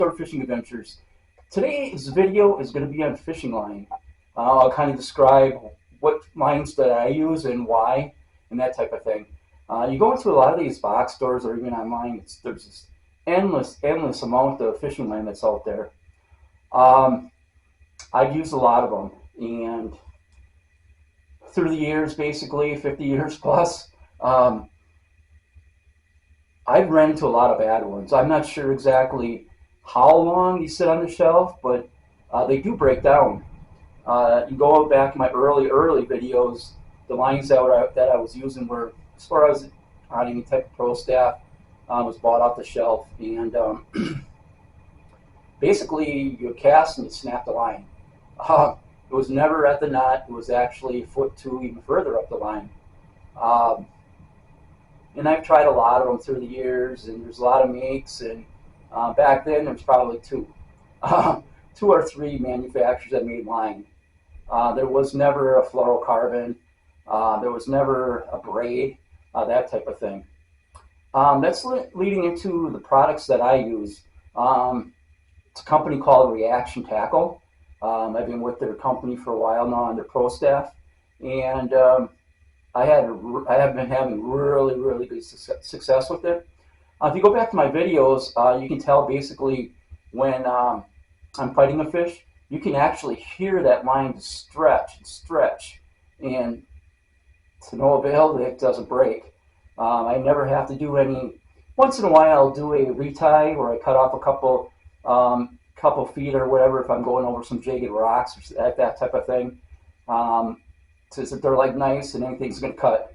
Outdoor Fishing Adventures. Today's video is going to be on fishing line. I'll kind of describe what lines that I use and why and that type of thing. You go into a lot of these box stores or even online, there's this endless amount of fishing line that's out there. I've used a lot of them, and through the years, basically 50 years plus, I've run into a lot of bad ones. I'm not sure exactly how long these sit on the shelf, but they do break down. You go back to my early videos, the lines that I was using were, as far as on any type of pro staff, was bought off the shelf, and basically you cast and you snap the line. It was never at the knot. It was actually a foot two even further up the line. And I've tried a lot of them through the years, and there's a lot of makes, and back then there was probably two or three manufacturers that made line. There was never a fluorocarbon, there was never a braid, that type of thing. That's leading into the products that I use. It's a company called Reaction Tackle. I've been with their company for a while now on their pro staff, and I have been having really good success with it. If you go back to my videos, you can tell basically when I'm fighting a fish, you can actually hear that line stretch and stretch, and to no avail, it doesn't break. I never have to do any. Once in a while, I'll do a retie where I cut off a couple feet or whatever if I'm going over some jagged rocks or that type of thing. Since they're like nice and anything's going to cut.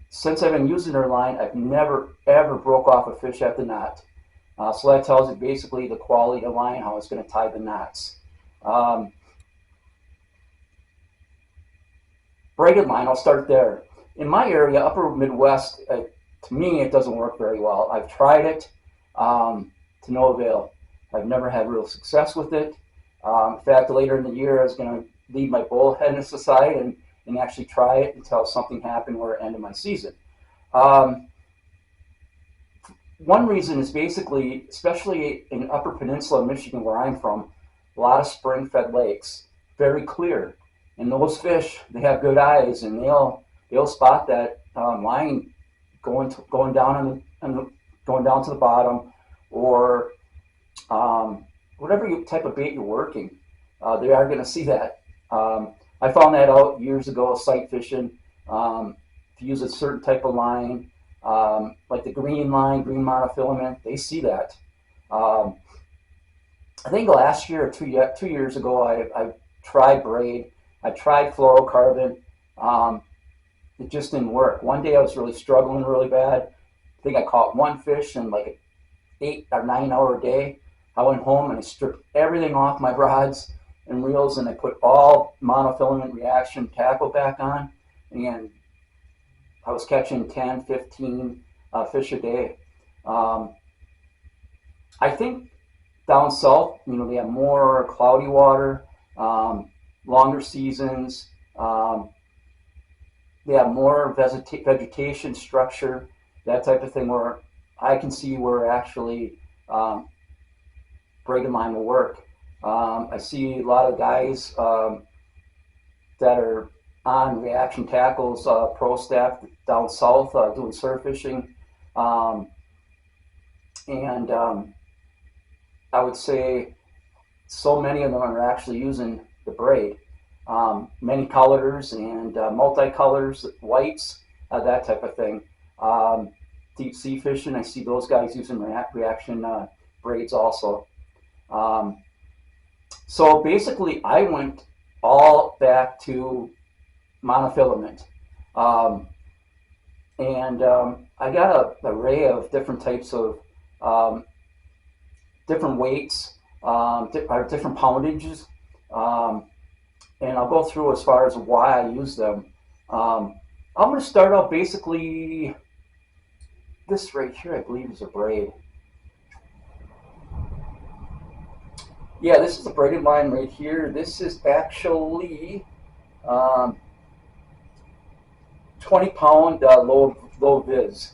Since I've been using their line, I've never ever broke off a fish at the knot. So that tells you basically the quality of the line, how it's going to tie the knots. Braided line, I'll start there. In my area, upper Midwest, to me it doesn't work very well. I've tried it to no avail. I've never had real success with it. In fact, later in the year I was going to leave my bullheadness aside and actually try it until something happened where it ended my season. One reason is basically, especially in Upper Peninsula of Michigan where I'm from, a lot of spring-fed lakes, very clear. And those fish, they have good eyes, and they'll spot that line going down going down to the bottom, or whatever type of bait you're working. They are going to see that. I found that out years ago, sight fishing. To use a certain type of line, like the green line, green monofilament, they see that. I think last year or 2 years ago, I tried braid. I tried fluorocarbon. It just didn't work. One day I was really struggling really bad. I think I caught one fish in like an 8 or 9 hour day. I went home and I stripped everything off my rods and reels, and I put all monofilament Reaction Tackle back on, and I was catching 10, 15 fish a day. I think down south, they have more cloudy water, longer seasons. They have more vegetation structure, that type of thing, where I can see where actually braided line will work. I see a lot of guys that are on Reaction Tackle's pro staff down south doing surf fishing, and I would say so many of them are actually using the braid. Many colors and multicolors, whites, that type of thing. Deep sea fishing, I see those guys using reaction braids also. So basically, I went all back to monofilament. And I got an array of different types of different weights, different poundages. And I'll go through as far as why I use them. I'm going to start out basically, this right here I believe is a braid. Yeah, this is a braided line right here. This is actually 20-pound low vis.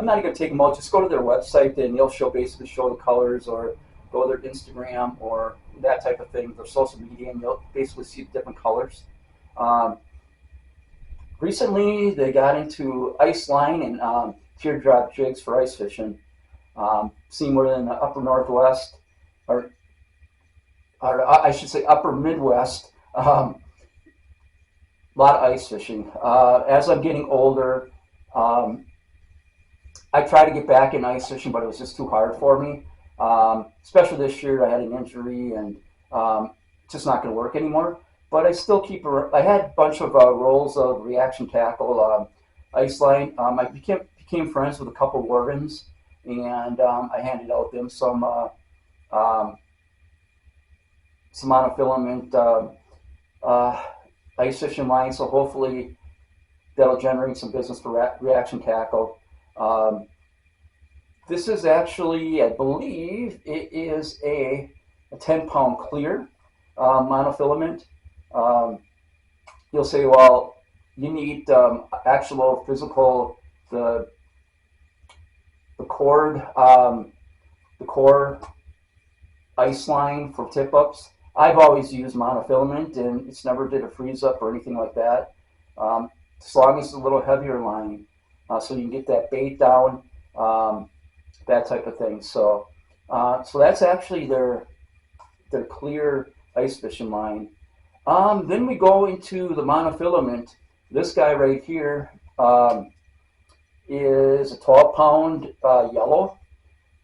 I'm not going to take them out. Just go to their website and they'll basically show the colors, or go to their Instagram or that type of thing, their social media, and you'll basically see the different colors. Um, Recently, they got into ice line and teardrop jigs for ice fishing. Seen more in the upper Northwest, or, I should say upper Midwest. A lot of ice fishing. As I'm getting older, um, I tried to get back in ice fishing, but it was just too hard for me. Especially this year, I had an injury, and it's just not going to work anymore. But I still keep. I had a bunch of rolls of reaction tackle, ice line. I became friends with a couple wardens, and I handed out them um, some monofilament uh, ice fishing line. So hopefully that'll generate some business for reaction tackle. Um, this is actually, I believe, it is a 10-pound clear monofilament. Um, you'll say, well, you need actual physical the the cord the core ice line for tip ups. I've always used monofilament, and it's never did a freeze up or anything like that. Um, as long as it's a little heavier line, so you can get that bait down, um, that type of thing. So that's actually their clear ice fishing line. Then we go into the monofilament. This guy right here is a 12-pound yellow.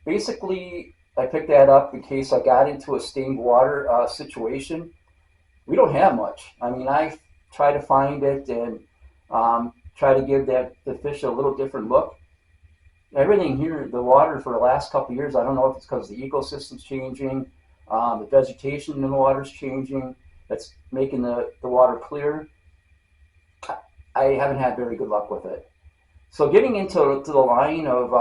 Basically, I picked that up in case I got into a stained water situation. We don't have much. I mean, I try to find it and try to give the fish a little different look. Everything here, the water for the last couple of years, I don't know if it's because the ecosystem's changing, the vegetation in the water's changing, that's making the water clear. I haven't had very good luck with it. So getting into the line of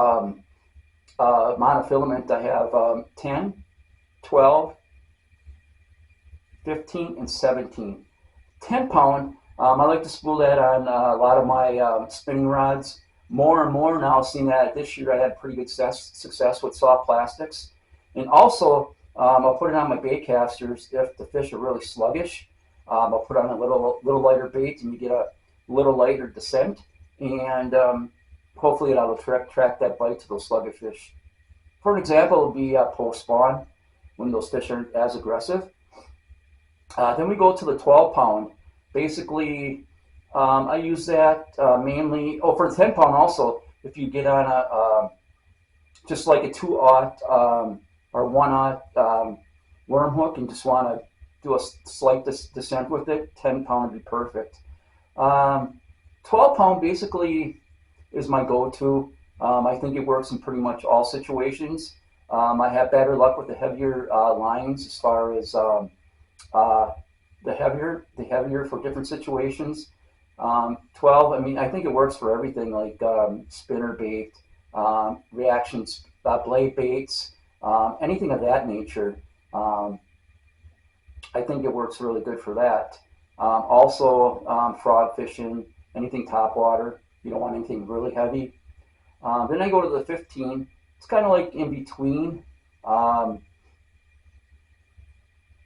monofilament, I have 10, 12, 15, and 17. 10-pound, I like to spool that on a lot of my spinning rods. More and more now, seeing that this year I had pretty good success with soft plastics. And also, I'll put it on my bait casters if the fish are really sluggish. I'll put on a little lighter bait, and you get a little lighter descent. And hopefully that'll track that bite to those sluggish fish. For an example, it would be post spawn, when those fish aren't as aggressive. Then we go to the 12-pound. Basically, I use that mainly. Oh, for the 10-pound also, if you get on just like a 2-aught or 1-aught worm hook and just want to do a slight descent with it, 10-pound would be perfect. 12-pound basically is my go-to. I think it works in pretty much all situations. I have better luck with the heavier lines as far as the heavier for different situations. 12, I mean, I think it works for everything, like spinner bait, reactions, blade baits, anything of that nature. I think it works really good for that. Also, frog fishing, anything topwater. You don't want anything really heavy. Then I go to the 15. It's kind of like in between. I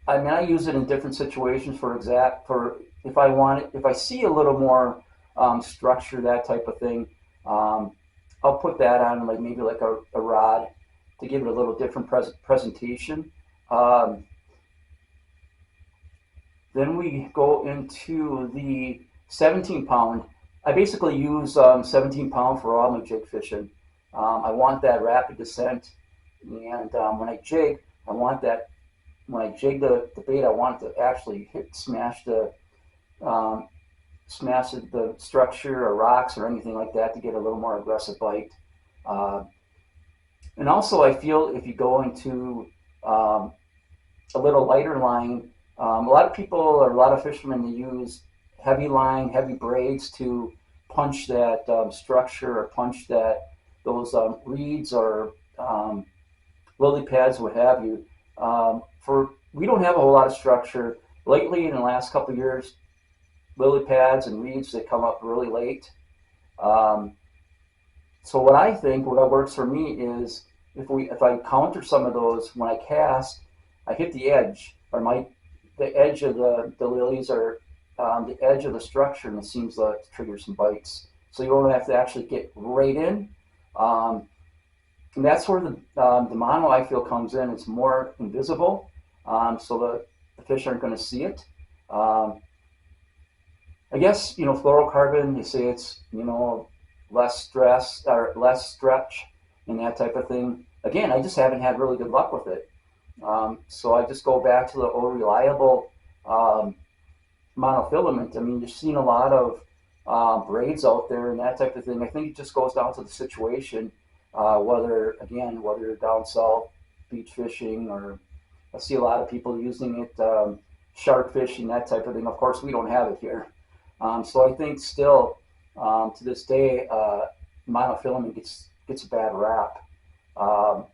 mean, I use it in different situations. For if I want it, if I see a little more structure, that type of thing, I'll put that on like maybe like a rod to give it a little different presentation. Then we go into the 17-pound. I basically use 17-pound for all my jig fishing. I want that rapid descent, and when I jig, I want that. When I jig the bait, I want it to actually smash the structure or rocks or anything like that to get a little more aggressive bite. And also, I feel if you go into a little lighter line, a lot of people or a lot of fishermen, they use heavy line, heavy braids to punch that structure or punch those reeds or lily pads, what have you. We don't have a whole lot of structure. Lately, in the last couple of years, lily pads and reeds, they come up really late. So what I think, what works for me is if I counter some of those when I cast, I hit the edge or the edge of the lilies or the edge of the structure, and it seems to trigger some bites. So you don't have to actually get right in. Um, and that's where the mono I feel comes in. It's more invisible, so the fish aren't going to see it. Um, I guess fluorocarbon. You say it's less stress or less stretch and that type of thing. Again, I just haven't had really good luck with it. So I just go back to the old reliable um, monofilament. I mean, you've seen a lot of braids out there and that type of thing. I think it just goes down to the situation, whether you're down south beach fishing, or I see a lot of people using it shark fishing, that type of thing. Of course, we don't have it here. So I think still to this day, monofilament gets a bad rap. Um,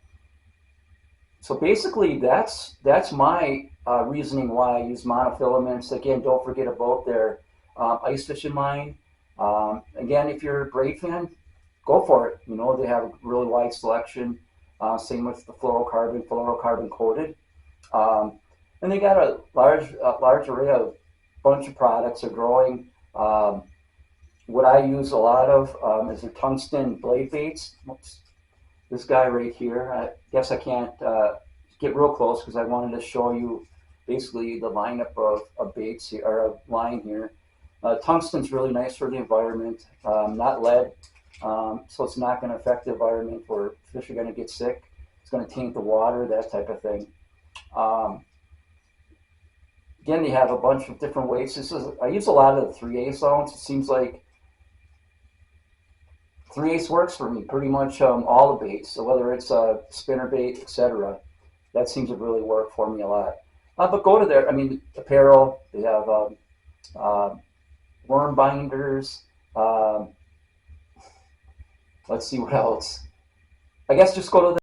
so basically, that's my reasoning why I use monofilaments. Again, don't forget about their ice fishing line. Again, if you're a braid fan, go for it. They have a really wide selection. Same with the fluorocarbon coated. Um, and they got a large array of bunch of products are growing. What I use a lot of is their tungsten blade baits. Oops. This guy right here. I guess I can't get real close because I wanted to show you basically the lineup of baits here, or a line here. Tungsten's really nice for the environment, not lead, so it's not going to affect the environment where fish are going to get sick. It's going to taint the water, that type of thing. Um, Again, they have a bunch of different weights. I use a lot of the 3/8 ounce. It seems like 3/8 works for me pretty much all the baits. So whether it's a spinner bait, etc., that seems to really work for me a lot. But go to their, I mean, apparel. They have uh, worm binders. Um, let's see what else. I guess just go to